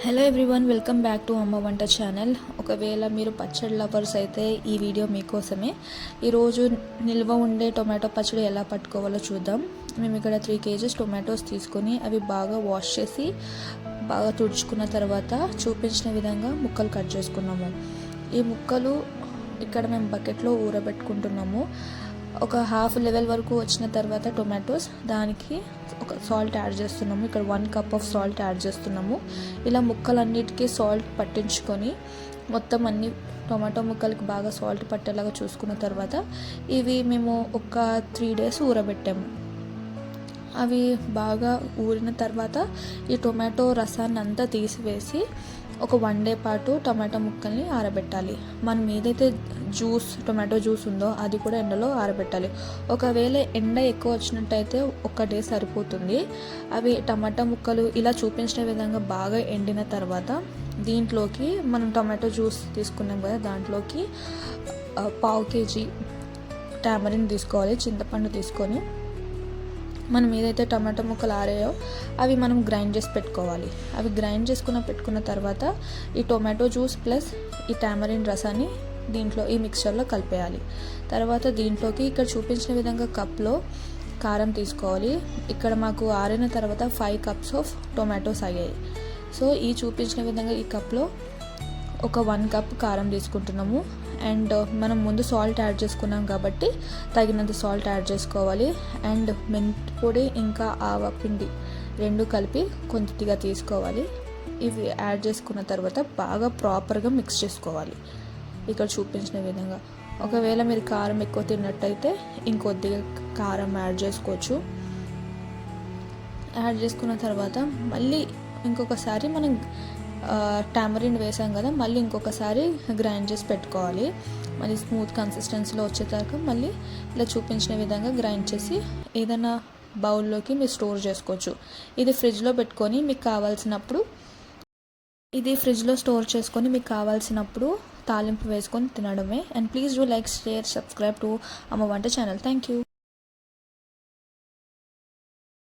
Hello everyone, welcome back to అమ్మ వంట channel. ఒకవేళ మీరు పచ్చడి లవర్స్ అయితే ఈ వీడియో మీకోసమే. ఈరోజు నిల్వ ఉండే టొమాటో పచ్చడి ఎలా పట్టుకోవాలో చూద్దాం. మేము ఇక్కడ 3 kgs టొమాటోస్ తీసుకొని అవి బాగా వాష్ చేసి బాగా తుడుచుకున్న తర్వాత చూపించిన విధంగా ముక్కలు కట్ చేసుకున్నాము. ఈ ముక్కలు ఇక్కడ మేము బకెట్లో ఊరబెట్టుకుంటున్నాము. ఒక హాఫ్ లెవెల్ వరకు వచ్చిన తర్వాత టొమాటోస్ దానికి ఒక సాల్ట్ యాడ్ చేస్తున్నాము. ఇక్కడ 1 cup ఆఫ్ సాల్ట్ యాడ్ చేస్తున్నాము. ఇలా ముక్కలన్నిటికీ సాల్ట్ పట్టించుకొని మొత్తం అన్ని టొమాటో ముక్కలకి బాగా సాల్ట్ పట్టేలాగా చూసుకున్న తర్వాత ఇవి మేము ఒక 3 days ఊరబెట్టాము. అవి బాగా ఊరిన తర్వాత ఈ టొమాటో రసాన్ని అంతా తీసివేసి ఒక 1 day పాటు టమాటో ముక్కల్ని ఆరబెట్టాలి. మనం ఏదైతే టొమాటో జ్యూస్ ఉందో అది కూడా ఎండలో ఆరబెట్టాలి. ఒకవేళ ఎండ ఎక్కువ వచ్చినట్టయితే 1 day సరిపోతుంది. అవి టమాటా ముక్కలు ఇలా చూపించిన విధంగా బాగా ఎండిన తర్వాత దీంట్లోకి మనం టమాటో జ్యూస్ తీసుకున్నాం కదా, దాంట్లోకి 1/2 kg టామరిన్ తీసుకోవాలి. చింతపండు తీసుకొని మనం ఏదైతే టమాటో ముక్కలు ఆరాయో అవి మనం గ్రైండ్ చేసి పెట్టుకోవాలి. అవి గ్రైండ్ పెట్టుకున్న తర్వాత ఈ టొమాటో జ్యూస్ ప్లస్ ఈ టామరిన్ రసాన్ని దీంట్లో ఈ మిక్చర్లో కలిపేయాలి. తర్వాత దీంట్లోకి ఇక్కడ చూపించిన విధంగా కప్లో కారం తీసుకోవాలి. ఇక్కడ మాకు ఆరిన తర్వాత 5 cups ఆఫ్ టొమాటోస్ అయ్యాయి. సో ఈ చూపించిన విధంగా ఈ కప్లో ఒక 1 cup కారం తీసుకుంటున్నాము. అండ్ మనం ముందు సాల్ట్ యాడ్ చేసుకున్నాం కాబట్టి తగినంత సాల్ట్ యాడ్ చేసుకోవాలి. అండ్ మెంతి పొడి ఇంకా ఆవపిండి 2 కలిపి కొద్దిగా తీసుకోవాలి. ఇవి యాడ్ చేసుకున్న తర్వాత బాగా ప్రాపర్గా మిక్స్ చేసుకోవాలి ఇక్కడ చూపించిన విధంగా. ఒకవేళ మీరు కారం ఎక్కువ తిన్నట్టయితే ఇంకొద్దిగా కారం యాడ్ చేసుకోవచ్చు. యాడ్ చేసుకున్న తర్వాత మళ్ళీ ఇంకొకసారి మనం టామరిన్ వేసాం కదా, మళ్ళీ ఇంకొకసారి గ్రైండ్ చేసి పెట్టుకోవాలి. మళ్ళీ స్మూత్ కన్సిస్టెన్సీలో వచ్చేదాకా మళ్ళీ ఇలా చూపించిన విధంగా గ్రైండ్ చేసి ఏదైనా బౌల్లోకి మీరు స్టోర్ చేసుకోవచ్చు. ఇది ఫ్రిడ్జ్లో పెట్టుకొని మీకు కావాల్సినప్పుడు తాలింపు వేసుకొని తినడమే. And please do like, share, subscribe to అమ్మ వంట ఛానల్. Thank you.